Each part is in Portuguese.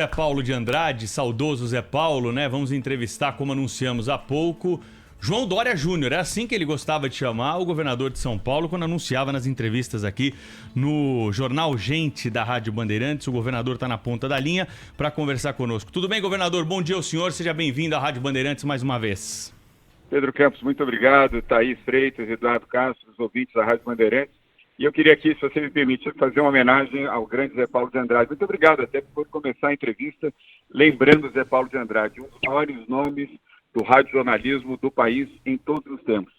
Zé Paulo de Andrade, saudoso Zé Paulo, né? Vamos entrevistar, como anunciamos há pouco, João Dória Júnior. É assim que ele gostava de chamar o governador de São Paulo quando anunciava nas entrevistas aqui no Jornal Gente da Rádio Bandeirantes. O governador está na ponta da linha para conversar conosco. Tudo bem, governador? Bom dia ao senhor. Seja bem-vindo à Rádio Bandeirantes mais uma vez. Pedro Campos, muito obrigado. Thaís Freitas, Eduardo Castro, os ouvintes da Rádio Bandeirantes. E eu queria aqui, se você me permite, fazer uma homenagem ao grande Zé Paulo de Andrade. Muito obrigado até por começar a entrevista lembrando Zé Paulo de Andrade, um dos maiores nomes do radiojornalismo do país em todos os tempos.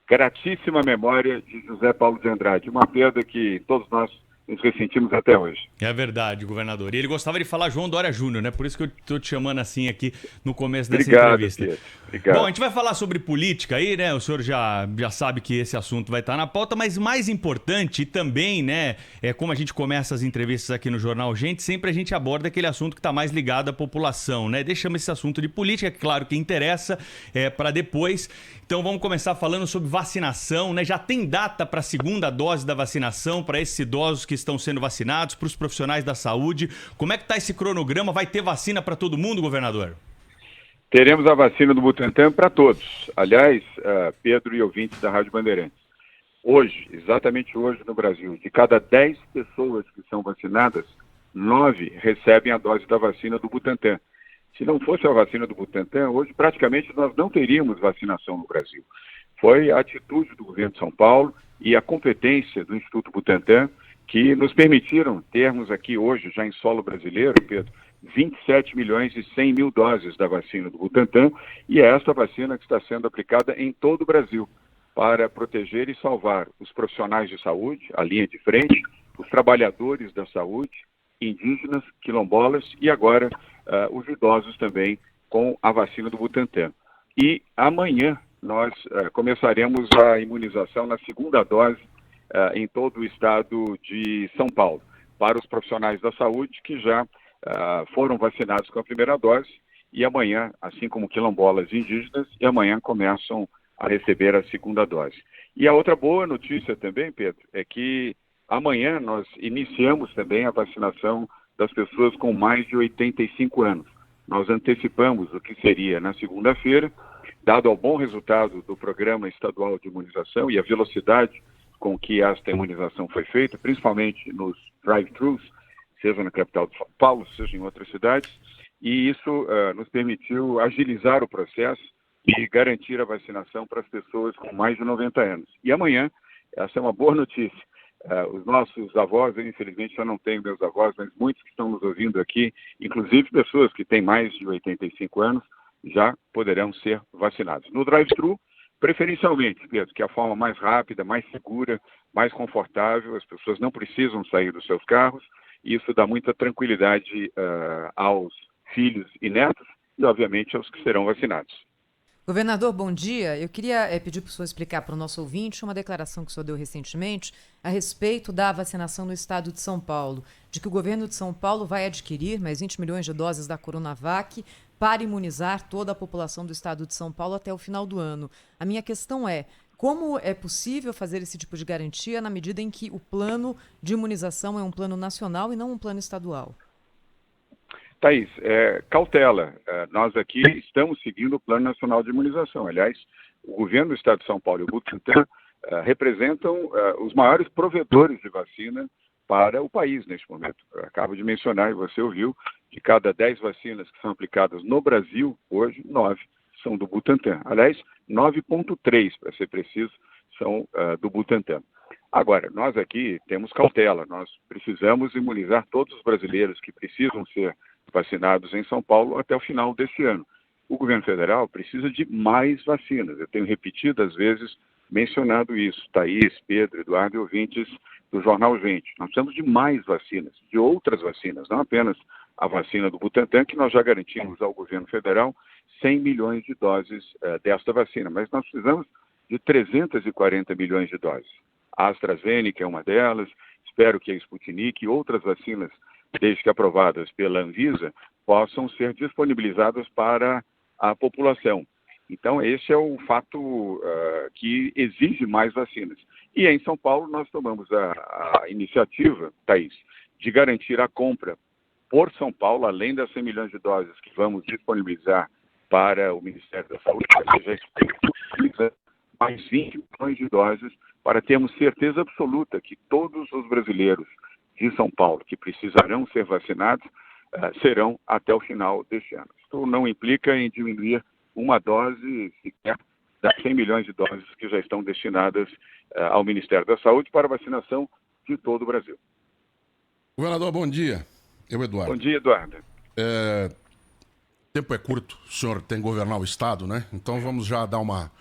Gratíssima memória de José Paulo de Andrade. Uma perda que todos nós nos ressentimos até hoje. É verdade, governador. E ele gostava de falar João Dória Júnior, né? Por isso que eu tô te chamando assim aqui no começo dessa entrevista. Pedro. Obrigado. Bom, a gente vai falar sobre política aí, né? O senhor já sabe que esse assunto vai estar na pauta, mas mais importante e também, né? Como a gente começa as entrevistas aqui no Jornal Gente, sempre a gente aborda aquele assunto que está mais ligado à população, né? Deixamos esse assunto de política, que claro que interessa, para depois. Então vamos começar falando sobre vacinação, né? Já tem data para a segunda dose da vacinação para esses idosos que estão sendo vacinados, para os profissionais da saúde. Como é que está esse cronograma? Vai ter vacina para todo mundo, governador? Teremos a vacina do Butantan para todos. Aliás, Pedro e ouvintes da Rádio Bandeirantes, hoje, exatamente hoje no Brasil, de cada 10 pessoas que são vacinadas, 9 recebem a dose da vacina do Butantan. Se não fosse a vacina do Butantan, hoje praticamente nós não teríamos vacinação no Brasil. Foi a atitude do governo de São Paulo e a competência do Instituto Butantan que nos permitiram termos aqui hoje, já em solo brasileiro, Pedro, 27 milhões e 100 mil doses da vacina do Butantan, e é esta vacina que está sendo aplicada em todo o Brasil para proteger e salvar os profissionais de saúde, a linha de frente, os trabalhadores da saúde, indígenas, quilombolas e agora os idosos também com a vacina do Butantan. E amanhã nós começaremos a imunização na segunda dose em todo o estado de São Paulo, para os profissionais da saúde que já foram vacinados com a primeira dose e amanhã, assim como quilombolas e indígenas, e amanhã começam a receber a segunda dose. E a outra boa notícia também, Pedro, é que amanhã nós iniciamos também a vacinação das pessoas com mais de 85 anos. Nós antecipamos o que seria na segunda-feira, dado ao bom resultado do Programa Estadual de Imunização e a velocidade com que esta imunização foi feita, principalmente nos drive-thrus, seja na capital de São Paulo, seja em outras cidades, e isso nos permitiu agilizar o processo e garantir a vacinação para as pessoas com mais de 90 anos. E amanhã, essa é uma boa notícia, os nossos avós, eu infelizmente já não tenho meus avós, mas muitos que estão nos ouvindo aqui, inclusive pessoas que têm mais de 85 anos, já poderão ser vacinados. No drive-thru, preferencialmente, Pedro, que é a forma mais rápida, mais segura, mais confortável, as pessoas não precisam sair dos seus carros, e isso dá muita tranquilidade aos filhos e netos e, obviamente, aos que serão vacinados. Governador, bom dia. Eu queria pedir para o senhor explicar para o nosso ouvinte uma declaração que o senhor deu recentemente a respeito da vacinação no estado de São Paulo, de que o governo de São Paulo vai adquirir mais 20 milhões de doses da Coronavac para imunizar toda a população do estado de São Paulo até o final do ano. A minha questão é, como é possível fazer esse tipo de garantia na medida em que o plano de imunização é um plano nacional e não um plano estadual? Thaís, cautela. Nós aqui estamos seguindo o Plano Nacional de Imunização. Aliás, o governo do estado de São Paulo e o Butantan representam os maiores provedores de vacina para o país neste momento. Eu acabo de mencionar, e você ouviu, de cada 10 vacinas que são aplicadas no Brasil, hoje, 9 são do Butantan. Aliás, 9,3, para ser preciso, são do Butantan. Agora, nós aqui temos cautela, nós precisamos imunizar todos os brasileiros que precisam ser vacinados em São Paulo até o final deste ano. O governo federal precisa de mais vacinas. Eu tenho repetidas vezes mencionado isso. Thaís, Pedro, Eduardo e ouvintes do Jornal Gente. Nós precisamos de mais vacinas, de outras vacinas, não apenas a vacina do Butantan, que nós já garantimos ao governo federal 100 milhões de doses desta vacina, mas nós precisamos de 340 milhões de doses. A AstraZeneca é uma delas, espero que a Sputnik e outras vacinas, desde que aprovadas pela Anvisa, possam ser disponibilizadas para a população. Então, esse é o fato que exige mais vacinas. E em São Paulo, nós tomamos a iniciativa, Thaís, de garantir a compra por São Paulo, além das 100 milhões de doses que vamos disponibilizar para o Ministério da Saúde, já disponibiliza mais 20 milhões de doses para termos certeza absoluta que todos os brasileiros de São Paulo que precisarão ser vacinados serão até o final deste ano. Isso não implica em diminuir uma dose sequer das 100 milhões de doses que já estão destinadas ao Ministério da Saúde para vacinação de todo o Brasil. Governador, bom dia. Eu, Eduardo. Bom dia, Eduardo. O tempo é curto, o senhor tem que governar o Estado, né? Então vamos já dar uma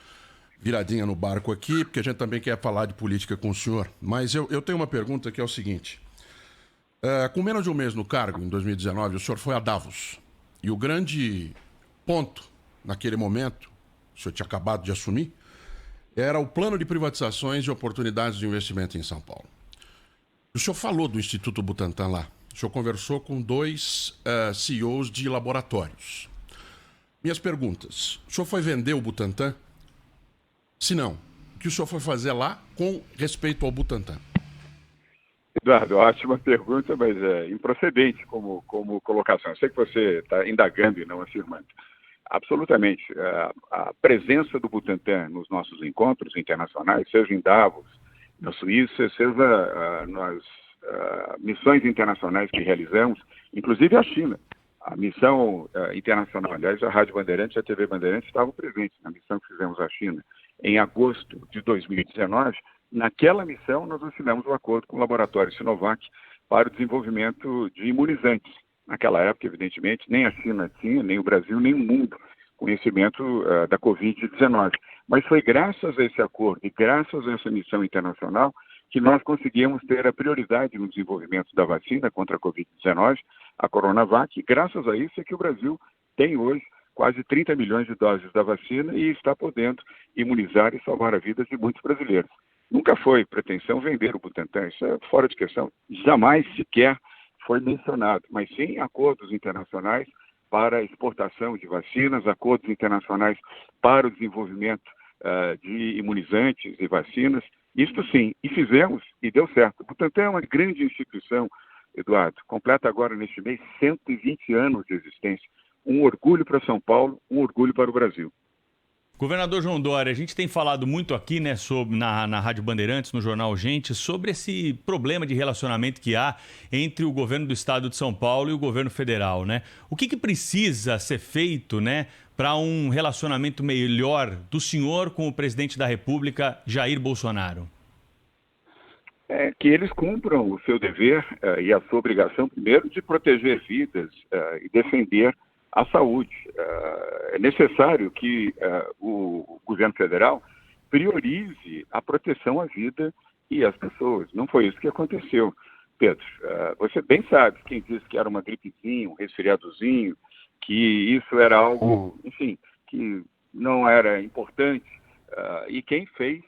viradinha no barco aqui, porque a gente também quer falar de política com o senhor. Mas eu tenho uma pergunta que é o seguinte. Com menos de um mês no cargo, em 2019, o senhor foi a Davos. E o grande ponto, naquele momento, o senhor tinha acabado de assumir, era o plano de privatizações e oportunidades de investimento em São Paulo. O senhor falou do Instituto Butantan lá. O senhor conversou com 2 CEOs de laboratórios. Minhas perguntas. O senhor foi vender o Butantan? Se não, o que o senhor foi fazer lá com respeito ao Butantan? Eduardo, ótima pergunta, mas é improcedente como colocação. Eu sei que você está indagando e não afirmando. Absolutamente. A presença do Butantan nos nossos encontros internacionais, seja em Davos, na Suíça, seja nas missões internacionais que realizamos, inclusive a China. A missão internacional, aliás, a Rádio Bandeirantes e a TV Bandeirantes estavam presentes na missão que fizemos à China em agosto de 2019. Naquela missão, nós assinamos um acordo com o laboratório Sinovac para o desenvolvimento de imunizantes. Naquela época, evidentemente, nem a China tinha, nem o Brasil, nem o mundo conhecimento da Covid-19. Mas foi graças a esse acordo e graças a essa missão internacional que nós conseguimos ter a prioridade no desenvolvimento da vacina contra a Covid-19, a Coronavac, e graças a isso é que o Brasil tem hoje quase 30 milhões de doses da vacina e está podendo imunizar e salvar a vida de muitos brasileiros. Nunca foi pretensão vender o Butantan, isso é fora de questão, jamais sequer foi mencionado, mas sim acordos internacionais para a exportação de vacinas, acordos internacionais para o desenvolvimento de imunizantes e vacinas, isto sim, e fizemos e deu certo. O Butantan é uma grande instituição, Eduardo, completa agora neste mês 120 anos de existência, um orgulho para São Paulo, um orgulho para o Brasil. Governador João Dória, a gente tem falado muito aqui, né, na Rádio Bandeirantes, no Jornal Gente, sobre esse problema de relacionamento que há entre o governo do estado de São Paulo e o governo federal, né? O que precisa ser feito, né, para um relacionamento melhor do senhor com o presidente da República, Jair Bolsonaro? Que eles cumpram o seu dever e a sua obrigação, primeiro, de proteger vidas e defender a saúde. É necessário que o governo federal priorize a proteção à vida e às pessoas. Não foi isso que aconteceu, Pedro. Você bem sabe, quem disse que era uma gripezinha, um resfriadozinho, que isso era algo, enfim, que não era importante, e quem fez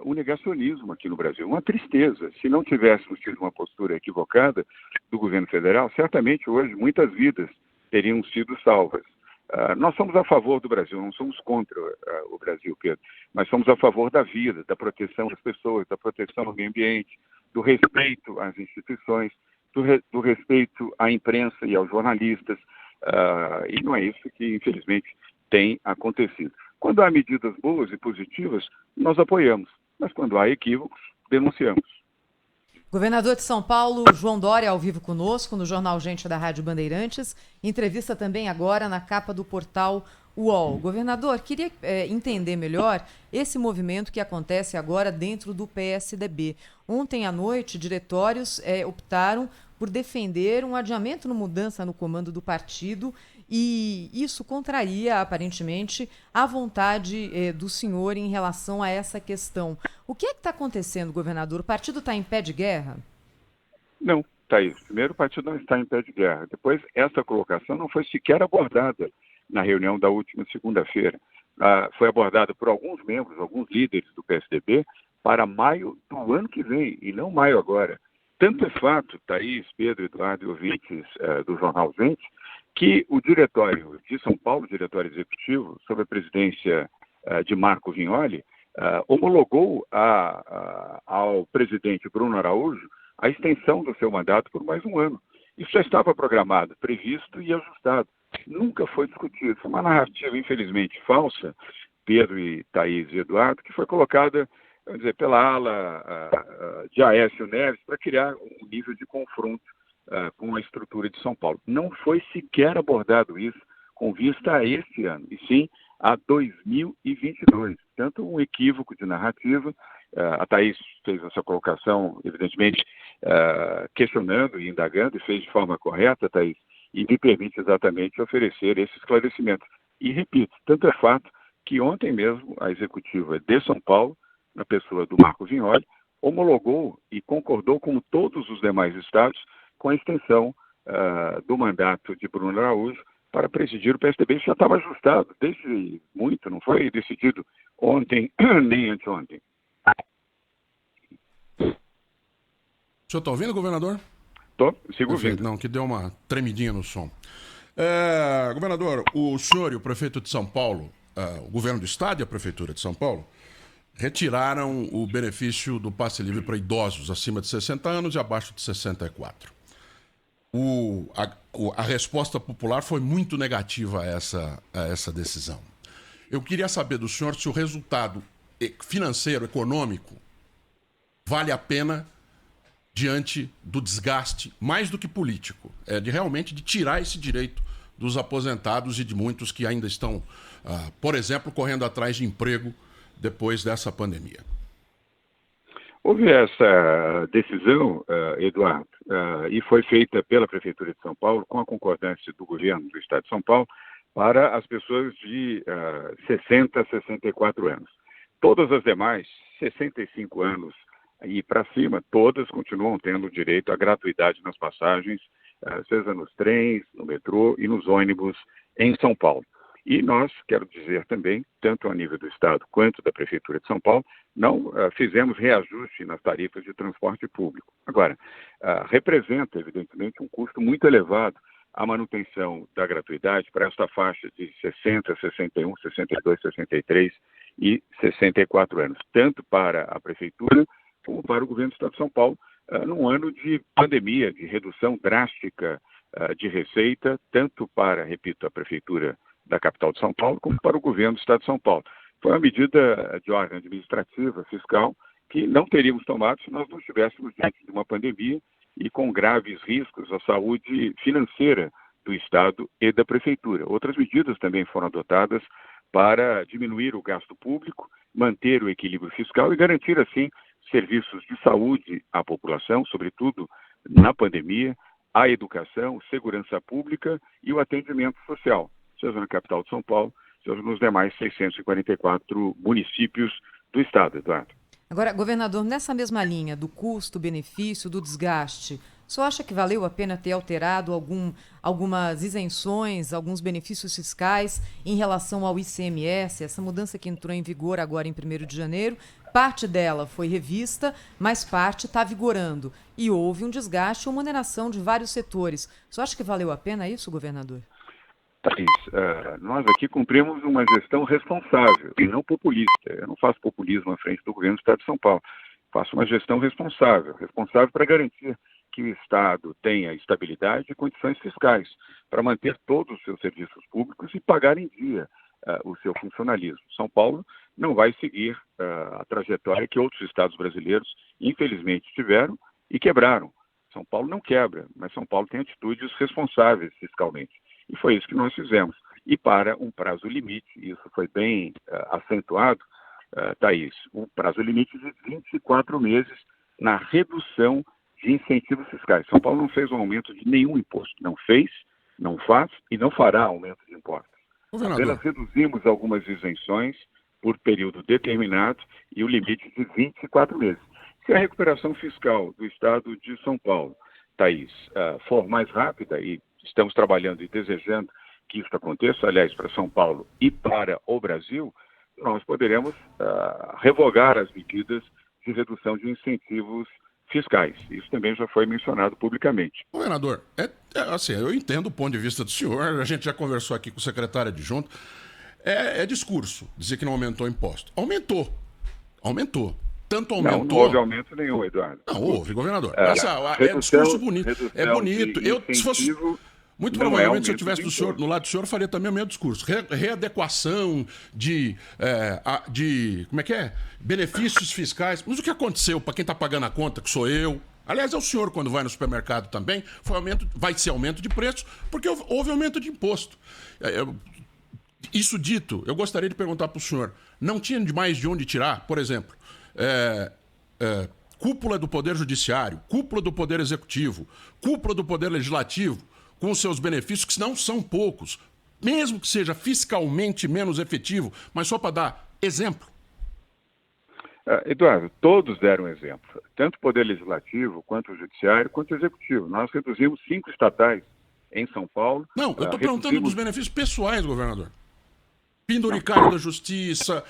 o negacionismo aqui no Brasil. Uma tristeza. Se não tivéssemos tido uma postura equivocada do governo federal, certamente hoje muitas vidas teriam sido salvas. Nós somos a favor do Brasil, não somos contra o Brasil, Pedro, mas somos a favor da vida, da proteção das pessoas, da proteção do meio ambiente, do respeito às instituições, do respeito à imprensa e aos jornalistas, e não é isso que, infelizmente, tem acontecido. Quando há medidas boas e positivas, nós apoiamos, mas quando há equívocos, denunciamos. Governador de São Paulo, João Dória, ao vivo conosco no Jornal Gente da Rádio Bandeirantes. Entrevista também agora na capa do portal UOL. Governador, queria entender melhor esse movimento que acontece agora dentro do PSDB. Ontem à noite, diretórios optaram por defender um adiamento no mudança no comando do partido e isso contraria, aparentemente, a vontade do senhor em relação a essa questão. O que é que está acontecendo, governador? O partido está em pé de guerra? Não, Thaís. Primeiro, o partido não está em pé de guerra. Depois, essa colocação não foi sequer abordada na reunião da última segunda-feira. Foi abordada por alguns membros, alguns líderes do PSDB, para maio do ano que vem, e não maio agora. Tanto é fato, Thaís, Pedro, Eduardo e ouvintes do Jornal Gente, que o diretório de São Paulo, o diretório executivo, sob a presidência de Marco Vignoli, homologou ao presidente Bruno Araújo a extensão do seu mandato por mais um ano. Isso já estava programado, previsto e ajustado. Nunca foi discutido. Foi uma narrativa, infelizmente, falsa, Pedro e Thaís e Eduardo, que foi colocada, vamos dizer, pela ala de Aécio Neves para criar um nível de confronto com a estrutura de São Paulo. Não foi sequer abordado isso com vista a este ano, e sim a 2022. Tanto um equívoco de narrativa, a Thaís fez essa colocação, evidentemente, questionando e indagando, e fez de forma correta, Thaís, e me permite exatamente oferecer esse esclarecimento. E repito, tanto é fato que ontem mesmo a executiva de São Paulo, na pessoa do Marco Vignoli, homologou e concordou com todos os demais estados com a extensão do mandato de Bruno Araújo para presidir o PSDB. Isso já estava ajustado desde muito, não foi decidido ontem nem anteontem. O senhor está ouvindo, governador? Estou, sigo ouvindo. Não, que deu uma tremidinha no som. Governador, o senhor e o prefeito de São Paulo, o governo do estado e a prefeitura de São Paulo, retiraram o benefício do passe livre para idosos acima de 60 anos e abaixo de 64. A resposta popular foi muito negativa a essa decisão. Eu queria saber do senhor se o resultado financeiro, econômico, vale a pena diante do desgaste, mais do que político, realmente de tirar esse direito dos aposentados e de muitos que ainda estão, por exemplo, correndo atrás de emprego depois dessa pandemia. Houve essa decisão, Eduardo, e foi feita pela Prefeitura de São Paulo com a concordância do governo do Estado de São Paulo para as pessoas de 60 a 64 anos. Todas as demais, 65 anos e para cima, todas continuam tendo direito à gratuidade nas passagens, seja nos trens, no metrô e nos ônibus em São Paulo. E nós, quero dizer também, tanto a nível do Estado quanto da Prefeitura de São Paulo, não fizemos reajuste nas tarifas de transporte público. Agora, representa, evidentemente, um custo muito elevado a manutenção da gratuidade para esta faixa de 60, 61, 62, 63 e 64 anos, tanto para a Prefeitura como para o governo do Estado de São Paulo, num ano de pandemia, de redução drástica de receita, tanto para, repito, a Prefeitura da capital de São Paulo, como para o governo do Estado de São Paulo. Foi uma medida de ordem administrativa, fiscal, que não teríamos tomado se nós não estivéssemos diante de uma pandemia e com graves riscos à saúde financeira do Estado e da Prefeitura. Outras medidas também foram adotadas para diminuir o gasto público, manter o equilíbrio fiscal e garantir, assim, serviços de saúde à população, sobretudo na pandemia, a educação, segurança pública e o atendimento social, seja na capital de São Paulo, seja nos demais 644 municípios do estado, Eduardo. Agora, governador, nessa mesma linha do custo, benefício, do desgaste, o senhor acha que valeu a pena ter alterado algumas isenções, alguns benefícios fiscais em relação ao ICMS, essa mudança que entrou em vigor agora em 1º de janeiro? Parte dela foi revista, mas parte está vigorando. E houve um desgaste ou uma oneração de vários setores. O senhor acha que valeu a pena isso, governador? Thaís, nós aqui cumprimos uma gestão responsável e não populista. Eu não faço populismo à frente do governo do Estado de São Paulo. Faço uma gestão responsável para garantir que o Estado tenha estabilidade e condições fiscais para manter todos os seus serviços públicos e pagar em dia o seu funcionalismo. São Paulo não vai seguir a trajetória que outros estados brasileiros, infelizmente, tiveram e quebraram. São Paulo não quebra, mas São Paulo tem atitudes responsáveis fiscalmente. E foi isso que nós fizemos. E para um prazo limite, isso foi bem acentuado, Thaís, um prazo limite de 24 meses na redução de incentivos fiscais. São Paulo não fez um aumento de nenhum imposto. Não fez, não faz e não fará aumento de impostos. Apenas reduzimos algumas isenções por período determinado e o limite de 24 meses. Se a recuperação fiscal do Estado de São Paulo, Thaís, for mais rápida, e estamos trabalhando e desejando que isso aconteça, aliás, para São Paulo e para o Brasil, nós poderemos revogar as medidas de redução de incentivos fiscais. Isso também já foi mencionado publicamente. Governador, assim, eu entendo o ponto de vista do senhor, a gente já conversou aqui com o secretário adjunto. É discurso dizer que não aumentou o imposto. Aumentou. tanto Não aumentou... houve aumento nenhum, Eduardo. Não houve, governador. Redução- É discurso bonito. É redução bonito. de Se fosse... incentivo Muito não é provavelmente, se eu aumento estivesse de no lado do senhor, faria também o mesmo discurso. Readequação de como é que é? Benefícios fiscais. Mas o que aconteceu para quem está pagando a conta, que sou eu? Aliás, é o senhor, quando vai no supermercado também, vai ser aumento de preço, porque houve aumento de imposto. Isso dito, eu gostaria de perguntar para o senhor, não tinha mais de onde tirar, por exemplo, cúpula do Poder Judiciário, cúpula do Poder Executivo, cúpula do Poder Legislativo, com seus benefícios, que não são poucos, mesmo que seja fiscalmente menos efetivo, mas só para dar exemplo. Eduardo, todos deram exemplo, tanto o Poder Legislativo, quanto o Judiciário, quanto o Executivo. Nós reduzimos 5 estatais em São Paulo. Não, eu estou perguntando dos benefícios pessoais, governador. Penduricário da Justiça,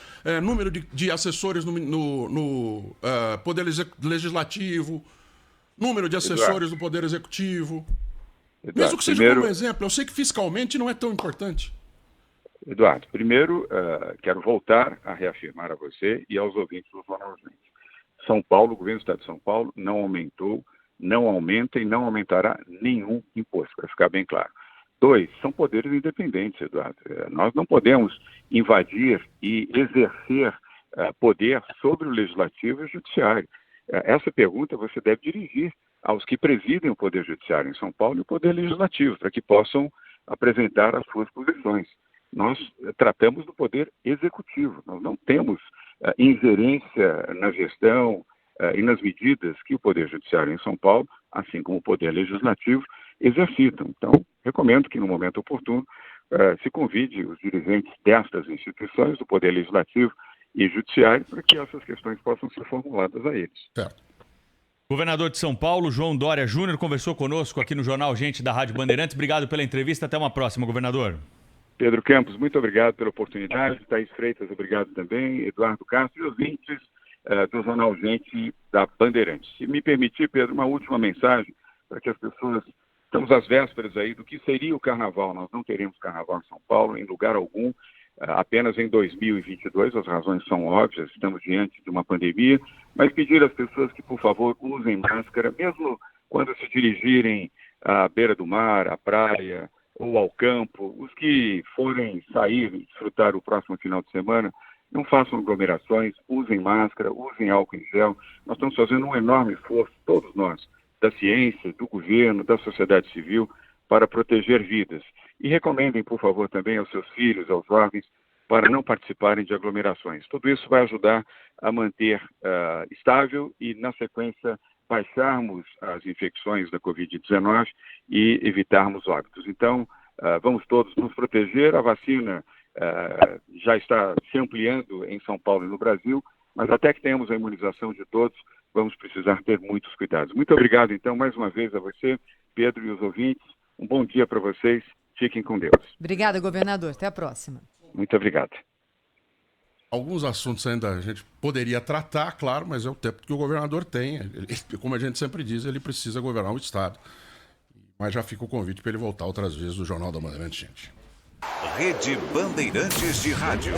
número de assessores no Poder Legislativo, número de assessores no Poder Executivo. Eduardo, Mesmo que seja como exemplo, eu sei que fiscalmente não é tão importante. Eduardo, primeiro, quero voltar a reafirmar a você e aos ouvintes do Jornal Gente. São Paulo, o governo do Estado de São Paulo, não aumentou, não aumenta e não aumentará nenhum imposto, para ficar bem claro. 2, são poderes independentes, Eduardo. Nós não podemos invadir e exercer poder sobre o Legislativo e o Judiciário. Essa pergunta você deve dirigir aos que presidem o Poder Judiciário em São Paulo e o Poder Legislativo, para que possam apresentar as suas posições. Nós tratamos do Poder Executivo, nós não temos ingerência na gestão e nas medidas que o Poder Judiciário em São Paulo, assim como o Poder Legislativo, exercitam. Então, recomendo que, no momento oportuno, se convide os dirigentes destas instituições, do Poder Legislativo e Judiciário, para que essas questões possam ser formuladas a eles. Certo. Governador de São Paulo, João Dória Júnior, conversou conosco aqui no Jornal Gente da Rádio Bandeirantes. Obrigado pela entrevista. Até uma próxima, governador. Pedro Campos, muito obrigado pela oportunidade. Thaís Freitas, obrigado também. Eduardo Castro e os ouvintes do Jornal Gente da Bandeirantes. Se me permitir, Pedro, uma última mensagem para que as pessoas... Estamos às vésperas aí do que seria o Carnaval. Nós não teremos Carnaval em São Paulo, em lugar algum, apenas em 2022. As razões são óbvias, estamos diante de uma pandemia, mas pedir às pessoas que, por favor, usem máscara, mesmo quando se dirigirem à beira do mar, à praia ou ao campo. Os que forem sair e desfrutar o próximo final de semana, não façam aglomerações, usem máscara, usem álcool em gel. Nós estamos fazendo um enorme esforço, todos nós, da ciência, do governo, da sociedade civil, para proteger vidas. E recomendem, por favor, também aos seus filhos, aos jovens, para não participarem de aglomerações. Tudo isso vai ajudar a manter estável e, na sequência, baixarmos as infecções da Covid-19 e evitarmos óbitos. Então, vamos todos nos proteger. A vacina já está se ampliando em São Paulo e no Brasil, mas até que tenhamos a imunização de todos, vamos precisar ter muitos cuidados. Muito obrigado, então, mais uma vez a você, Pedro, e os ouvintes. Um bom dia para vocês. Fiquem com Deus. Obrigada, governador. Até a próxima. Muito obrigado. Alguns assuntos ainda a gente poderia tratar, claro, mas é o tempo que o governador tem. Como a gente sempre diz, ele precisa governar o Estado. Mas já fica o convite para ele voltar outras vezes no Jornal da Bandeirantes, gente. Rede Bandeirantes de Rádio.